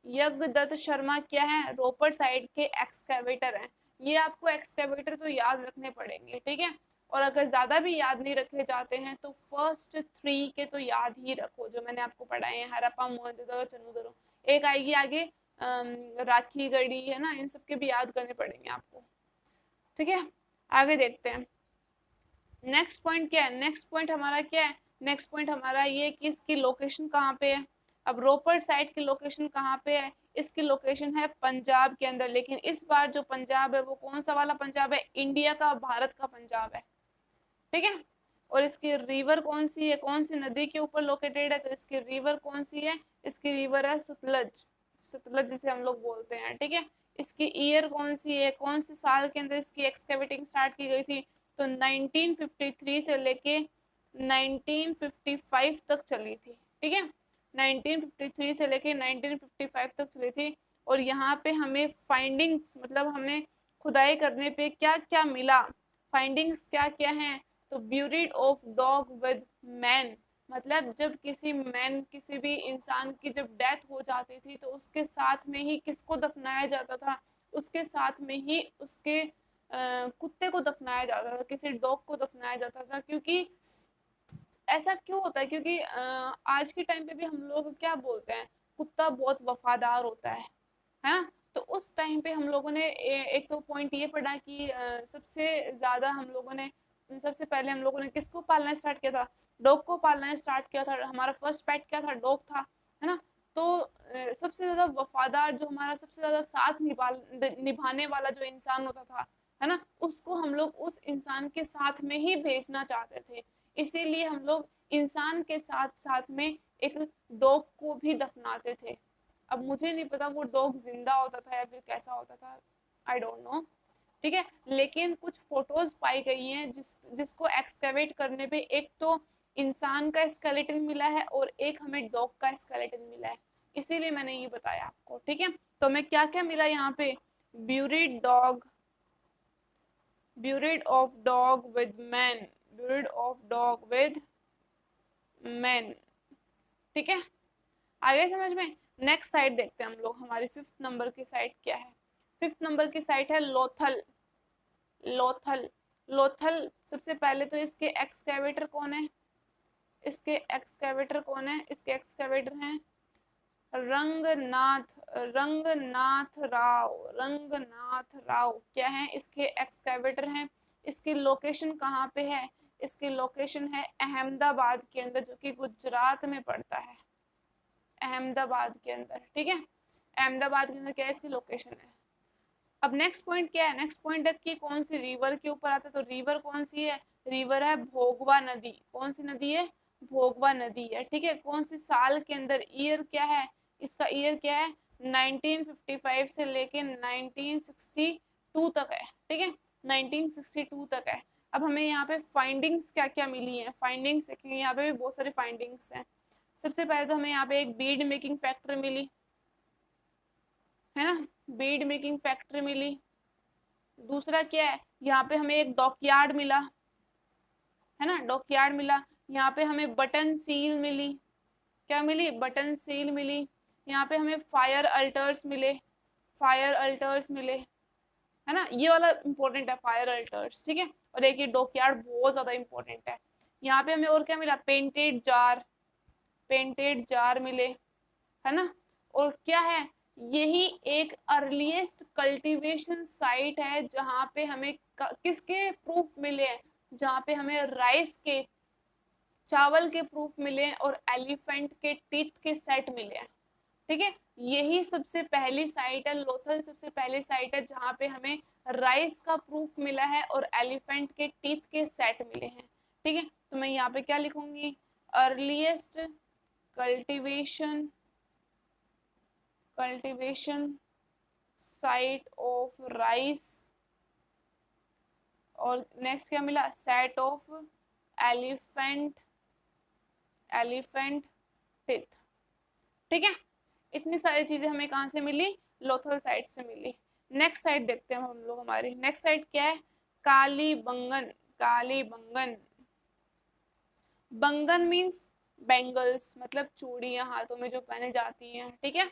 यज्ञदत्त शर्मा क्या है, रोपड़ साइड के एक्सकेवेटर हैं। ये आपको एक्सकेवेटर तो याद रखने पड़ेंगे, ठीक है। और अगर ज्यादा भी याद नहीं रखे जाते हैं तो फर्स्ट 3 के तो याद ही रखो जो मैंने आपको पढ़ाए हैं, हड़प्पा, मोहनजोदड़ो, चन्नूदरो। एक आएगी आगे राखी गढ़ी, है ना, इन सबके भी याद करने पड़ेंगे आपको, ठीक है। आगे देखते हैं नेक्स्ट पॉइंट क्या है। नेक्स्ट पॉइंट हमारा क्या है, नेक्स्ट पॉइंट हमारा ये कि इसकी लोकेशन कहाँ पे है। अब रोपड़ साइड की लोकेशन कहाँ पे है, इसकी लोकेशन है पंजाब के अंदर। लेकिन इस बार जो पंजाब है वो कौन सा वाला पंजाब है, इंडिया का, भारत का पंजाब है, ठीक है। और इसकी रिवर कौन सी है, कौन सी नदी के ऊपर लोकेटेड है, तो इसकी रिवर कौन सी है, इसकी रिवर है सतलज। सतलज जिसे हम लोग बोलते हैं, ठीक है। इसकी ईयर कौन सी है, कौन से साल के अंदर इसकी एक्सकेवेटिंग स्टार्ट की गई थी, तो 1953 से लेके 1955 तक चली थी, ठीक है। 1953 से लेके 1955 तक चली थी। और यहाँ पे हमें फाइंडिंग्स, मतलब हमें खुदाई करने पे क्या क्या मिला, फाइंडिंग्स क्या क्या हैं, तो buried of dog with man, मतलब जब किसी मैन, किसी भी इंसान की जब डेथ हो जाती थी तो उसके साथ में ही किसको दफनाया जाता था, उसके साथ में ही उसके कुत्ते को दफनाया जाता था, किसी डॉग को दफनाया जाता था। क्योंकि ऐसा क्यों होता है, क्योंकि आज के टाइम पे भी हम लोग क्या बोलते हैं, कुत्ता बहुत वफादार होता है ना। तो उस टाइम पे हम लोगों ने एक तो पॉइंट ये पढ़ा कि सबसे ज्यादा हम लोगों ने, सबसे पहले हम लोगों ने किसको पालना स्टार्ट किया था, डॉग को पालना स्टार्ट किया था। हमारा फर्स्ट पेट क्या था, डॉग था, है ना। तो सबसे ज्यादा वफादार, जो हमारा सबसे ज्यादा साथ निभाने वाला जो इंसान होता था, है ना, उसको हम लोग उस इंसान के साथ में ही भेजना चाहते थे। इसीलिए हम लोग इंसान के साथ साथ में एक डॉग को भी दफनाते थे। अब मुझे नहीं पता वो डॉग जिंदा होता था या फिर कैसा होता था, आई डोंट नो, ठीक है। लेकिन कुछ फोटोज पाई गई हैं जिसको एक्सकेवेट करने पे एक तो इंसान का स्केलेटन मिला है और एक हमें डॉग का स्केलेटन मिला है, इसीलिए मैंने ये बताया आपको, ठीक है। तो हमें क्या क्या मिला यहाँ पे, buried dog, buried of dog with man, buried of dog with man, ठीक है। आगे समझ में। नेक्स्ट साइट देखते हैं हम लोग, हमारी 5th नंबर की साइट क्या है। 5th नंबर की साइट है लोथल। लोथल लोथल सबसे पहले तो इसके एक्सकेवेटर कौन है, इसके एक्सकेवेटर कौन है, इसके एक्सकेवेटर हैं रंगनाथ, रंगनाथ राव, रंगनाथ राव क्या है, इसके एक्सकेवेटर हैं। इसकी लोकेशन कहाँ पे है, इसकी लोकेशन है अहमदाबाद के अंदर, जो कि गुजरात में पड़ता है, अहमदाबाद के अंदर, ठीक है। अहमदाबाद के अंदर क्या है, इसकी लोकेशन है। अब नेक्स्ट पॉइंट क्या है, नेक्स्ट पॉइंट है कि कौन सी रिवर के ऊपर आता है, तो रिवर कौन सी है, रिवर है भोगवा नदी। कौन सी नदी है, भोगवा नदी है, ठीक है। कौन सी साल के अंदर, ईयर क्या है, इसका ईयर क्या है, 1955 से लेके 1962 तक है, ठीक है, 1962 तक है। अब हमें यहाँ पे फाइंडिंग्स क्या क्या मिली हैं, फाइंडिंग्स देखेंगे, यहाँ पे भी बहुत सारी फाइंडिंग्स हैं। सबसे पहले तो हमें यहाँ पे एक बीड मेकिंग फैक्ट्री मिली, है ना, बीड मेकिंग फैक्ट्री मिली। दूसरा क्या है, यहाँ पे हमें एक डॉकयार्ड मिला, है ना, डॉकयार्ड मिला। यहाँ पे हमें बटन सील मिली, क्या मिली, बटन सील मिली। यहाँ पे हमें फायर अल्टर्स मिले, फायर अल्टर्स मिले, है ना, ये वाला इंपॉर्टेंट है, फायर अल्टर्स, ठीक है। और एक ये डॉकयार्ड बहुत ज्यादा इंपॉर्टेंट है। यहाँ पे हमें और क्या मिला, पेंटेड जार, पेंटेड जार मिले, है ना। और क्या है, यही एक अर्लीस्ट कल्टीवेशन साइट है जहाँ पे हमें किसके प्रूफ मिले हैं, जहाँ पे हमें राइस के, चावल के प्रूफ मिले हैं और एलिफेंट के टीथ के सेट मिले हैं। ठीक है, यही सबसे पहली साइट है, लोथल सबसे पहली साइट है जहाँ पे हमें राइस का प्रूफ मिला है और एलिफेंट के टीथ के सेट मिले हैं। ठीक है, तो मैं यहाँ पे क्या लिखूंगी, earliest cultivation site of rice, और नेक्स्ट क्या मिला, सेट ऑफ एलिफेंट टिथ। ठीक है, इतनी सारी चीजें हमें कहाँ से मिली, लोथल साइट से मिली। नेक्स्ट साइट देखते हैं हम लोग, हमारी नेक्स्ट साइट क्या है, कालीबंगन। कालीबंगन, बंगन मीन्स बैंगल्स, मतलब चूड़ियां हाथों में जो पहने जाती हैं। ठीक है,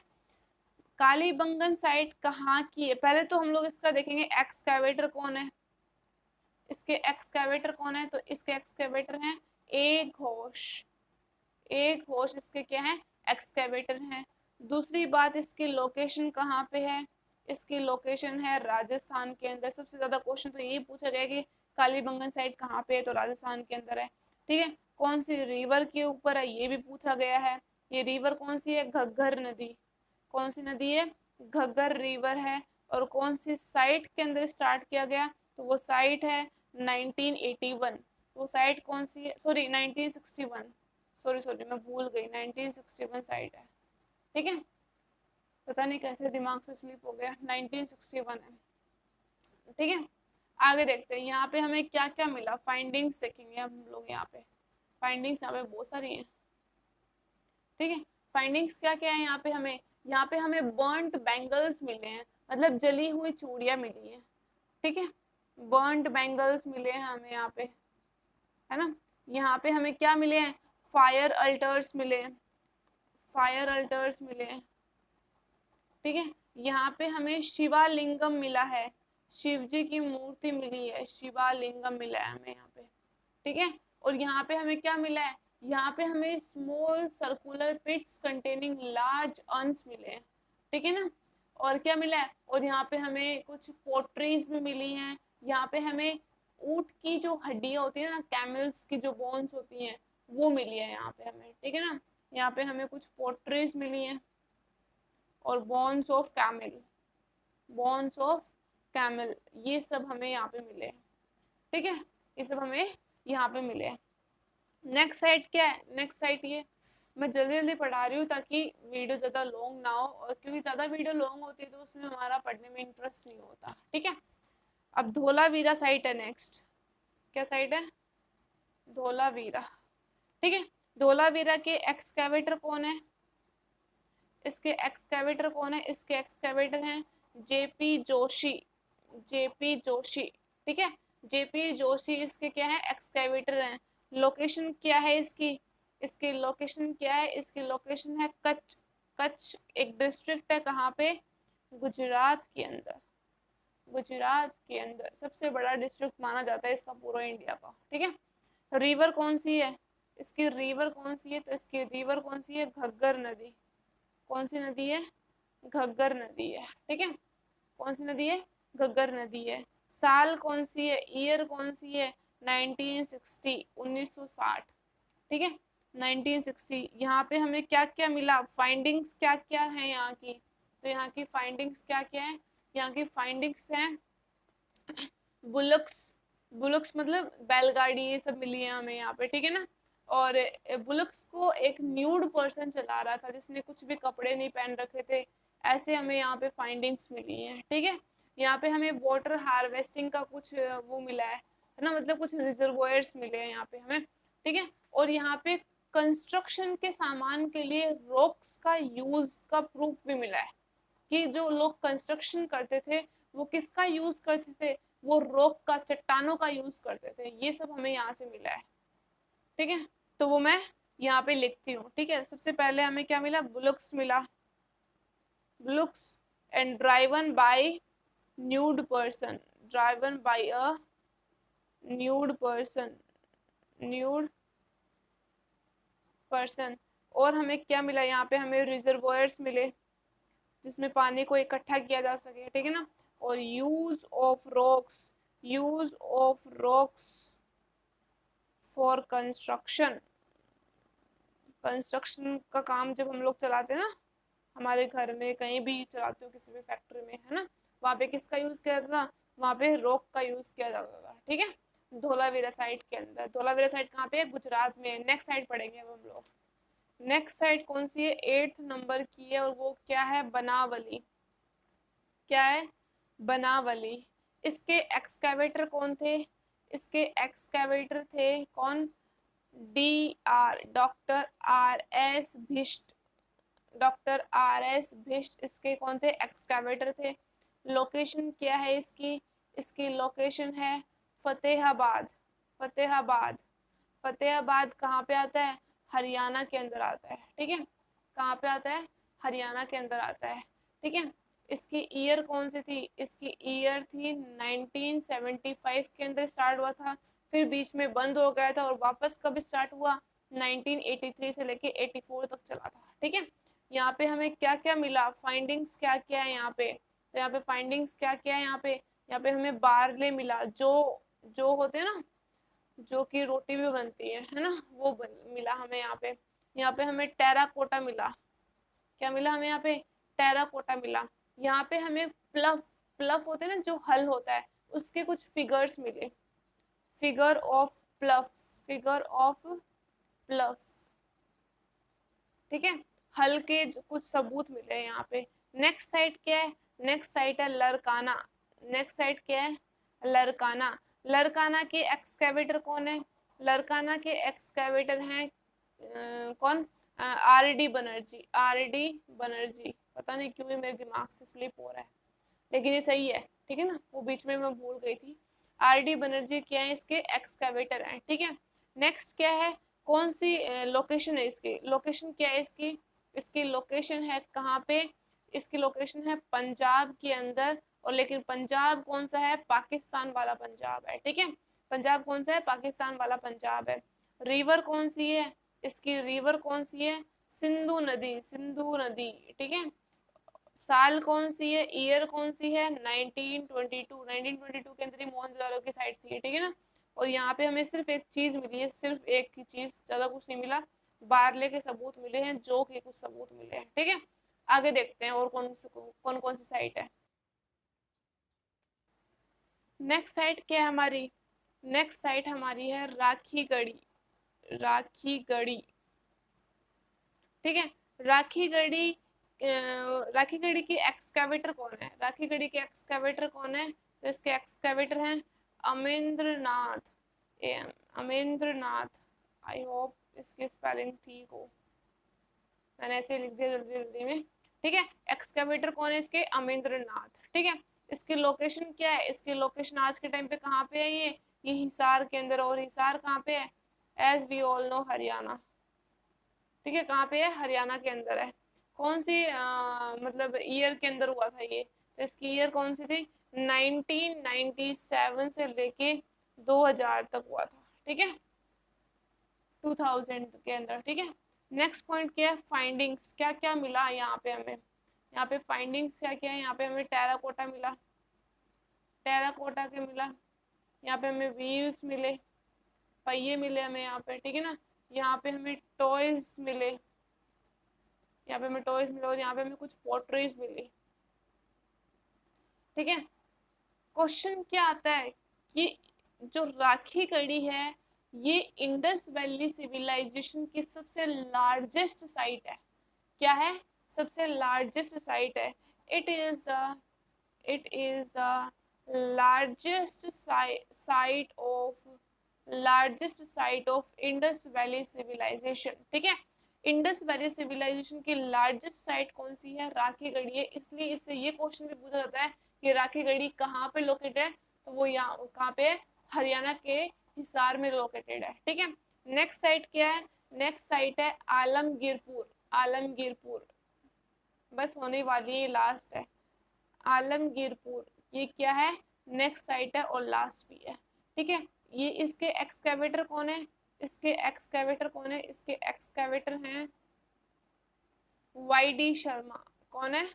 कालीबंगन साइट कहाँ की है, पहले तो हम लोग इसका देखेंगे एक्सकैवेटर कौन है, इसके एक्सकैवेटर कौन है, तो इसके एक्सकैवेटर हैं ए घोष। ए घोष इसके क्या है, एक्सकैवेटर हैं। दूसरी बात, इसकी लोकेशन कहाँ पे है, इसकी लोकेशन है राजस्थान के अंदर। सबसे ज्यादा क्वेश्चन तो यही पूछा गया कि कालीबंगन साइट कहाँ पे है, तो राजस्थान के अंदर है। ठीक है, कौन सी रिवर के ऊपर है, ये भी पूछा गया है। ये रिवर कौन सी है, घग्गर नदी। कौन सी नदी है, घग्गर रिवर है। और कौन सी साइट के अंदर स्टार्ट किया गया, तो वो साइट है 1981। वो साइट कौन सी है, सॉरी 1961, सॉरी मैं भूल गई, 1961 साइट है। ठीक है, पता नहीं कैसे दिमाग से स्लिप हो गया, 1961 है। ठीक है, आगे देखते हैं यहाँ पे हमें क्या क्या मिला, फाइंडिंग्स देखेंगे हम लोग। यहाँ पे फाइंडिंग्स यहाँ पे बहुत सारी हैं। ठीक है, फाइंडिंग्स क्या क्या है यहाँ पे हमें बर्न्ट बैंगल्स मिले हैं, मतलब जली हुई चूड़ियां मिली हैं। ठीक है, बर्न्ट बैंगल्स मिले हैं हमें यहाँ पे, है ना। यहाँ पे हमें क्या मिले हैं, फायर अल्टर्स मिले, फायर अल्टर्स मिले। ठीक है, यहाँ पे हमें शिवालिंगम मिला है, शिव जी की मूर्ति मिली है, शिवालिंगम मिला है हमें यहाँ पे। ठीक है, और यहाँ पे हमें क्या मिला है, यहाँ पे हमें small circular pits containing large urns मिले हैं। ठीक है ना, और क्या मिला है, और यहाँ पे हमें कुछ पोट्रीज भी मिली हैं। यहाँ पे हमें ऊंट की जो हड्डियां होती है ना, कैमल्स की जो बोन्स होती हैं, वो मिली है यहाँ पे हमें। ठीक है ना, यहाँ पे हमें कुछ पोट्रीज मिली हैं और bones of camel, bones of camel, ये सब हमें यहाँ पे मिले। ठीक है, ये सब हमें यहाँ पे मिले। नेक्स्ट साइट क्या है, नेक्स्ट साइट ये मैं जल्दी जल्दी पढ़ा रही हूँ ताकि वीडियो ज़्यादा लॉन्ग ना हो, और क्योंकि ज़्यादा वीडियो लॉन्ग होती है तो उसमें हमारा पढ़ने में इंटरेस्ट नहीं होता। ठीक है, अब धोलावीरा साइट है नेक्स्ट। क्या साइट है, धोलावीरा। ठीक है, धोलावीरा के एक्सकैवेटर कौन है, इसके एक्सकैवेटर कौन है, इसके एक्सकैवेटर हैं जेपी जोशी, जेपी जोशी। ठीक है, जेपी जोशी इसके क्या है, एक्सकैवेटर हैं। लोकेशन क्या है इसकी, इसकी लोकेशन क्या है, इसकी लोकेशन है कच्छ। कच्छ एक डिस्ट्रिक्ट है, कहाँ पे, गुजरात के अंदर। गुजरात के अंदर सबसे बड़ा डिस्ट्रिक्ट माना जाता है इसका पूरा इंडिया का। ठीक है, रिवर कौन सी है, इसकी रिवर कौन सी है, तो इसकी रिवर कौन सी है, घग्गर नदी। कौन सी नदी है, घग्गर नदी है। ठीक है, कौन सी नदी है, घग्गर नदी है। साल कौन सी है, ईयर कौन सी है, 1960, 1960। ठीक है, 1960। यहाँ पे हमें क्या क्या मिला, फाइंडिंग्स क्या क्या है यहाँ की, तो यहाँ की फाइंडिंग्स क्या क्या है, यहाँ की फाइंडिंग्स हैं बुलक्स, बुलक्स मतलब बैलगाड़ी, ये सब मिली है हमें यहाँ पे। ठीक है ना, और बुलक्स को एक न्यूड पर्सन चला रहा था जिसने कुछ भी कपड़े नहीं पहन रखे थे, ऐसे हमें यहाँ पे फाइंडिंग्स मिली हैं। ठीक है, यहाँ पे हमें वाटर हार्वेस्टिंग का कुछ वो मिला है ना, मतलब कुछ रिजर्वोयर्स मिले हैं यहाँ पे हमें। ठीक है, और यहाँ पे कंस्ट्रक्शन के सामान के लिए रॉक्स का यूज का प्रूफ भी मिला है कि जो लोग कंस्ट्रक्शन करते थे वो किसका यूज करते थे, वो रॉक का, चट्टानों का यूज करते थे। ये सब हमें यहाँ से मिला है। ठीक है, तो वो मैं यहाँ पे लिखती हूँ। ठीक है, सबसे पहले हमें क्या मिला, बुलक्स मिला, bullocks and driven by nude person, driven by a nude person, nude person. और हमें क्या मिला, यहाँ पे हमें रिजर्वोयर्स मिले, जिसमें पानी को इकट्ठा किया जा सके, ठीक है ना। और use of rocks for construction, construction का काम जब हम लोग चलाते हैं ना, हमारे घर में कहीं भी चलाते हो, किसी भी फैक्ट्री में, है ना, वहाँ पे किसका यूज किया जाता था, वहाँ पे रॉक का यूज किया जाता था, ठीक है। धोलावीरा साइड के अंदर, धोलावीरा साइड कहाँ पे है, गुजरात में। नेक्स्ट साइड पढ़ेंगे अब हम लोग। नेक्स्ट साइड कौन सी है, 8th नंबर की है, और वो क्या है, बनावली। क्या है, बनावली। इसके एक्सकेवेटर कौन थे, इसके एक्सकेवेटर थे कौन, doctor R S Bisht, doctor R S Bisht इसके कौन थे, एक्सकेवेटर थे। लोकेशन क्या है इसकी, इसकी लोकेशन है फतेहाबाद। फतेहाबाद, फतेहाबाद कहाँ पे आता है, हरियाणा के अंदर आता है, ठीक है। कहाँ पे आता है, हरियाणा के अंदर आता है, ठीक है। इसकी ईयर कौन सी थी, इसकी ईयर थी 1975 के अंदर स्टार्ट हुआ था, फिर बीच में बंद हो गया था, और वापस कब स्टार्ट हुआ, 1983 से लेके 84 तक चला था, ठीक है। यहाँ पे हमें क्या क्या मिला, फाइंडिंग्स क्या क्या है यहाँ पे, तो यहाँ पे फाइंडिंग्स क्या क्या है, यहाँ पे हमें बार्ले मिला, जो होते हैं ना, जो कि रोटी भी बनती है ना, वो मिला हमें यहाँ पे। यहाँ पे हमें टेराकोटा मिला, क्या मिला हमें यहाँ पे, टेराकोटा मिला। यहाँ पे हमें प्लफ, प्लफ होते हैं ना, जो हल होता है, उसके कुछ फिगर्स मिले, फिगर ऑफ प्लफ, फिगर ऑफ प्लफ, ठीक है। हल के कुछ सबूत मिले यहाँ पे। नेक्स्ट साइट क्या है, नेक्स्ट साइट है लरकाना। नेक्स्ट साइट क्या है, लरकाना। लरकाना के एक्सकेवेटर कौन है, लरकाना के एक्सकेवेटर हैं कौन, R D Banerjee, R D Banerjee. पता नहीं क्यों मेरे दिमाग से स्लिप हो रहा है, लेकिन ये सही है, ठीक है ना, वो बीच में मैं भूल गई थी। आर डी बनर्जी क्या है, इसके एक्सकेवेटर हैं, ठीक है। नेक्स्ट क्या है, कौन सी लोकेशन है इसकी, लोकेशन क्या है इसकी, इसकी लोकेशन है कहाँ पे, इसकी लोकेशन है पंजाब के अंदर, और लेकिन पंजाब कौन सा है, पाकिस्तान वाला पंजाब है, ठीक है। पंजाब कौन सा है, पाकिस्तान वाला पंजाब है। रिवर कौन सी है, इसकी रिवर कौन सी है, सिंधु नदी, सिंधु नदी, ठीक है। साल कौन सी है, ईयर कौन सी है, 1922, 1922 के अंदर ही मोहनजोदड़ो की साइड थी, ठीक है ना। और यहाँ पे हमें सिर्फ एक चीज मिली है, सिर्फ एक ही चीज, ज्यादा कुछ नहीं मिला, बारले के सबूत मिले हैं, जो के कुछ सबूत मिले हैं, ठीक है। आगे देखते हैं और कौन कौन सी साइट है। नेक्स्ट साइट क्या है हमारी, नेक्स्ट साइट हमारी है राखी गढ़ी, राखी गढ़ी, ठीक है। राखी गढ़ी, राखी गढ़ी की एक्सकेवेटर कौन है, राखी गढ़ी के एक्सकेवेटर कौन है, तो इसके एक्सकेवेटर हैं अमेंद्र नाथ, अमेंद्र नाथ। आई होप इसकी स्पेलिंग ठीक हो, मैंने ऐसे लिख दिया जल्दी जल्दी में, ठीक है। एक्सकेवेटर कौन है इसके, अमेंद्र नाथ, ठीक है। इसकी लोकेशन क्या है, इसकी लोकेशन आज के टाइम पे कहाँ पे है, ये हिसार के अंदर, और हिसार कहाँ पे है, as we all know Haryana, ठीक है। कहाँ पे है, हरियाणा के अंदर है। कौन सी मतलब ईयर के अंदर हुआ था ये, तो इसकी ईयर कौन सी थी, 1997 से लेके 2000 तक हुआ था, ठीक है, 2000 के अंदर, ठीक है। नेक्स्ट पॉइंट क्या है, फाइंडिंग्स क्या क्या मिला यहाँ पे हमें, यहाँ पे फाइंडिंग्स क्या क्या है, यहाँ पे हमें टेराकोटा मिला, टेराकोटा के मिला, यहाँ पे हमें व्हील्स मिले, पहिए मिले हमें यहाँ पे, ठीक है ना। यहाँ पे हमें टॉयज मिले, यहाँ पे हमें टॉयज मिले, और यहाँ पे हमें कुछ पोट्रीज मिली, ठीक है। क्वेश्चन क्या आता है कि जो राखी गढ़ी है, ये इंडस वैली सिविलाइजेशन की सबसे लार्जेस्ट साइट है, क्या है, सबसे लार्जेस्ट साइट है। It is the, it is the largest site of, largest site of Indus valley civilization, ठीक है। इंडस वैली सिविलाइजेशन की लार्जेस्ट साइट कौन सी है, राखी गढ़ी है, इसलिए इससे ये क्वेश्चन भी पूछा जाता है कि राखी गढ़ी कहाँ पे लोकेटेड है, तो वो यहाँ कहाँ पे है, हरियाणा के हिसार में लोकेटेड है, ठीक है। नेक्स्ट साइट क्या है, नेक्स्ट साइट है आलमगीरपुर, आलमगीरपुर, बस होने वाली है, लास्ट है आलमगीरपुर, ये क्या है, नेक्स्ट साइट है और लास्ट भी है, ठीक है। ये इसके एक्सकेवेटर कौन है, इसके एक्सकेवेटर कौन है, इसके एक्सकेवेटर हैं वाई डी शर्मा, कौन है,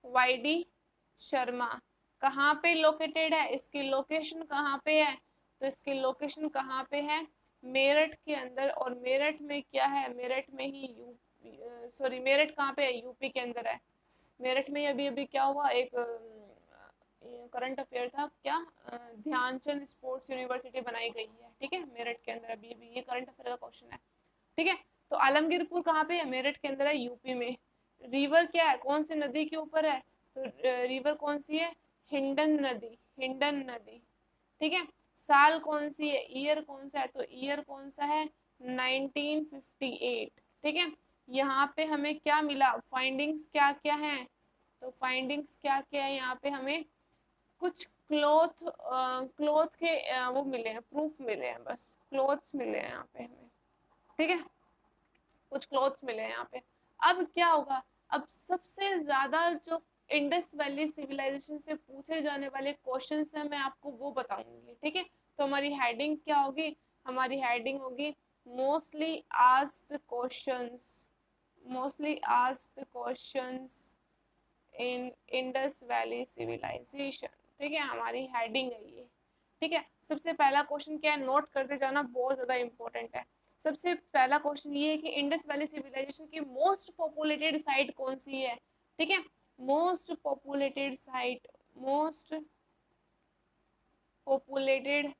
YD शर्मा। कहाँ पे लोकेटेड है, इसकी लोकेशन कहाँ पे है, तो इसकी लोकेशन कहाँ पे है, मेरठ के अंदर। और मेरठ में क्या है, मेरठ में ही सॉरी मेरठ कहाँ पे है, यूपी के अंदर है। मेरठ में अभी अभी क्या हुआ, एक करंट अफेयर था क्या, ध्यानचंद स्पोर्ट्स यूनिवर्सिटी बनाई गई है, ठीक है, मेरठ के अंदर अभी अभी, ये करंट अफेयर का क्वेश्चन है, ठीक है। तो आलमगीरपुर कहाँ पे है, मेरठ के अंदर है, यूपी में। रिवर क्या है, कौन सी नदी के ऊपर है, तो रिवर कौन सी है, हिंडन नदी, हिंडन नदी, ठीक है। साल कौन सी है, ईयर कौन सा है, तो ईयर कौन सा है, 1958, ठीक है। यहाँ पे हमें क्या मिला, फाइंडिंग्स क्या क्या है, तो फाइंडिंग्स क्या क्या है, यहाँ पे हमें कुछ क्लोथ के वो मिले हैं, प्रूफ मिले हैं, बस क्लोथ्स मिले हैं यहाँ पे हमें, ठीक है, कुछ क्लोथ्स मिले हैं यहाँ पे। अब क्या होगा, अब सबसे ज्यादा जो इंडस वैली सिविलाइजेशन से पूछे जाने वाले क्वेश्चंस हैं, मैं आपको वो बताऊंगी, ठीक है। तो हमारी हेडिंग क्या होगी, हमारी हेडिंग होगी mostly asked questions, mostly asked questions in Indus valley civilization, ठीक है, हमारी हेडिंग है ये, ठीक है। सबसे पहला क्वेश्चन क्या है, नोट करते जाना, बहुत ज्यादा इंपॉर्टेंट है। सबसे पहला क्वेश्चन ये है कि इंडस वैली सिविलाइजेशन की मोस्ट पॉपुलेटेड साइट कौन सी है, ठीक है, most populated site, most populated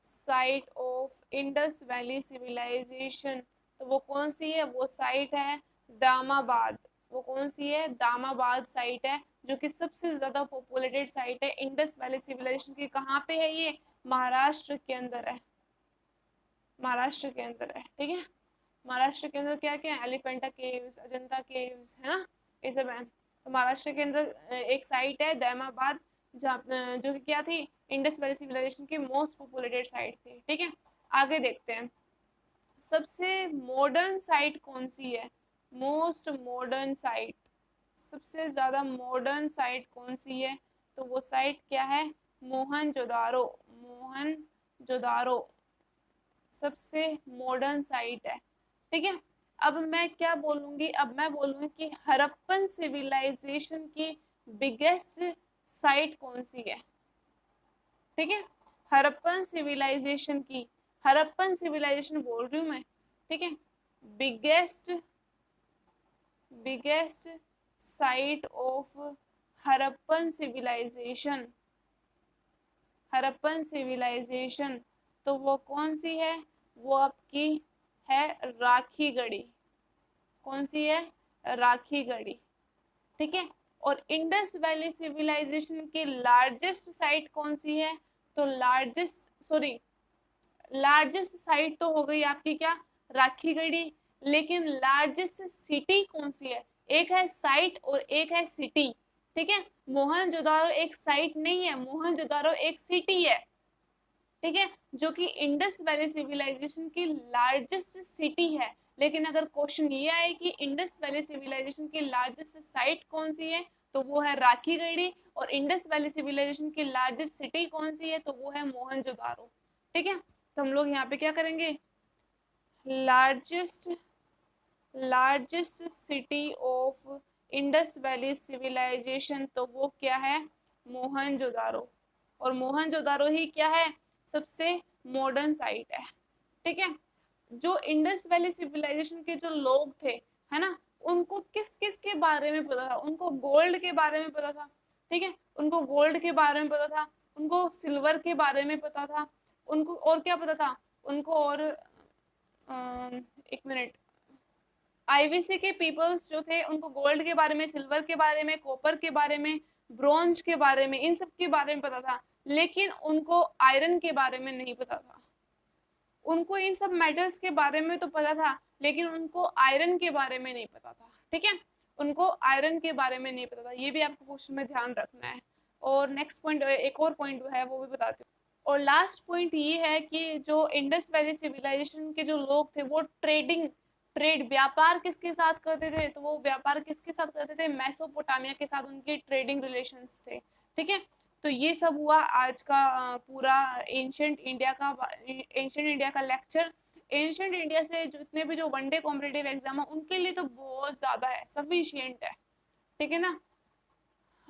site of Indus valley civilization, तो वो कौन सी है, वो साइट है दामाबाद, वो कौन सी है, दामाबाद साइट है, जो कि सबसे ज्यादा पॉपुलेटेड साइट है इंडस वैली सिविलाइजेशन की। कहाँ पे है ये, महाराष्ट्र के अंदर है, महाराष्ट्र के अंदर है, ठीक है। महाराष्ट्र के अंदर क्या क्या है, एलिफेंटा केव्स, अजंता केव्स, है ना, ये सब है। तो महाराष्ट्र के अंदर एक साइट है दामाबाद, जहाँ जो कि क्या थी, इंडस वैली सिविलाइजेशन की मोस्ट पॉपुलेटेड साइट थी, ठीक है। आगे देखते हैं, सबसे मॉडर्न साइट कौन सी है, मोस्ट मॉडर्न साइट, सबसे ज्यादा मॉडर्न साइट कौन सी है, तो वो साइट क्या है, मोहनजोदारो, मोहनजोदारो सबसे मॉडर्न साइट है, ठीक है। अब मैं क्या बोलूंगी, अब मैं बोलूंगी कि हड़प्पन सिविलाइजेशन की बिगेस्ट साइट कौन सी है, ठीक है, हड़प्पन सिविलाइजेशन की, हड़प्पन सिविलाइजेशन बोल रही हूँ मैं, ठीक है, biggest biggest site of Harappan civilization, Harappan civilization, तो वो कौन सी है, वो आपकी है राखी गढ़ी, कौन सी है, राखी गढ़ी, ठीक है। और इंडस वैली सिविलाइजेशन की लार्जेस्ट साइट कौन सी है, तो लार्जेस्ट साइट तो हो गई आपकी क्या, राखी गढ़ी, लेकिन लार्जेस्ट सिटी कौन सी है, एक है साइट और एक है सिटी, ठीक है। मोहनजोदारो एक साइट नहीं है, मोहनजोदारो एक सिटी है, ठीक है, जो कि इंडस वैली सिविलाइजेशन की लार्जेस्ट सिटी है। लेकिन अगर क्वेश्चन ये आए कि इंडस वैली सिविलाइजेशन की लार्जेस्ट साइट कौन सी है, तो वो है राखी गढ़ी, और इंडस वैली सिविलाइजेशन की लार्जेस्ट सिटी कौन सी है, तो वो है मोहनजोदारो, ठीक है। तो हम लोग यहाँ पे क्या करेंगे, largest largest city of Indus valley civilization, तो वो क्या है, मोहनजोदारो, और मोहनजोदारो ही क्या है, सबसे मॉडर्न साइट है, ठीक है। जो इंडस वैली सिविलाइजेशन के जो लोग थे, है ना, उनको किस किस के बारे में पता था, उनको गोल्ड के बारे में पता था, ठीक है, उनको गोल्ड के बारे में पता था, उनको सिल्वर के बारे में पता था, उनको और क्या पता था, उनको और एक मिनट, आईवीसी के पीपल्स जो थे, उनको गोल्ड के बारे में, सिल्वर के बारे में, कॉपर के बारे में, ब्रॉन्ज के बारे में, इन सब के बारे में पता था, लेकिन उनको आयरन के बारे में नहीं पता था। उनको इन सब मेटल्स के बारे में तो पता था, लेकिन उनको आयरन के बारे में नहीं पता था, ठीक है, उनको आयरन के बारे में नहीं पता था, ये भी आपको क्वेश्चन में ध्यान रखना है। और नेक्स्ट पॉइंट, एक और पॉइंट है वो भी बताती हूँ। और लास्ट पॉइंट ये है कि जो इंडस वैली सिविलाइजेशन के जो लोग थे, वो ट्रेड व्यापार किसके साथ करते थे, तो वो व्यापार किसके साथ करते थे, मेसोपोटामिया के साथ उनके ट्रेडिंग रिलेशंस थे, ठीक है। तो ये सब हुआ आज का पूरा एंशिएंट इंडिया का लेक्चर। एंशिएंट इंडिया से जितने भी जो वनडे कॉम्पिटिटिव एग्जाम है, उनके लिए तो बहुत ज्यादा है, सफिशिएंट है, ठीक है ना।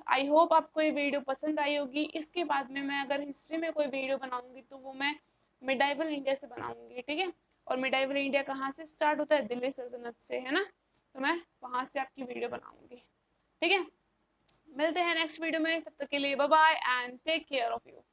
आई होप आपको ये वीडियो पसंद आई होगी। इसके बाद में मैं अगर हिस्ट्री में कोई वीडियो बनाऊंगी तो वो मैं मिडाइवल इंडिया से बनाऊंगी, ठीक है। और मिडाइवल इंडिया कहाँ से स्टार्ट होता है? दिल्ली सल्तनत से, है ना। तो मैं वहाँ से आपकी वीडियो बनाऊंगी, ठीक है। मिलते हैं नेक्स्ट वीडियो में, तब तक के लिए bye bye and take care of you.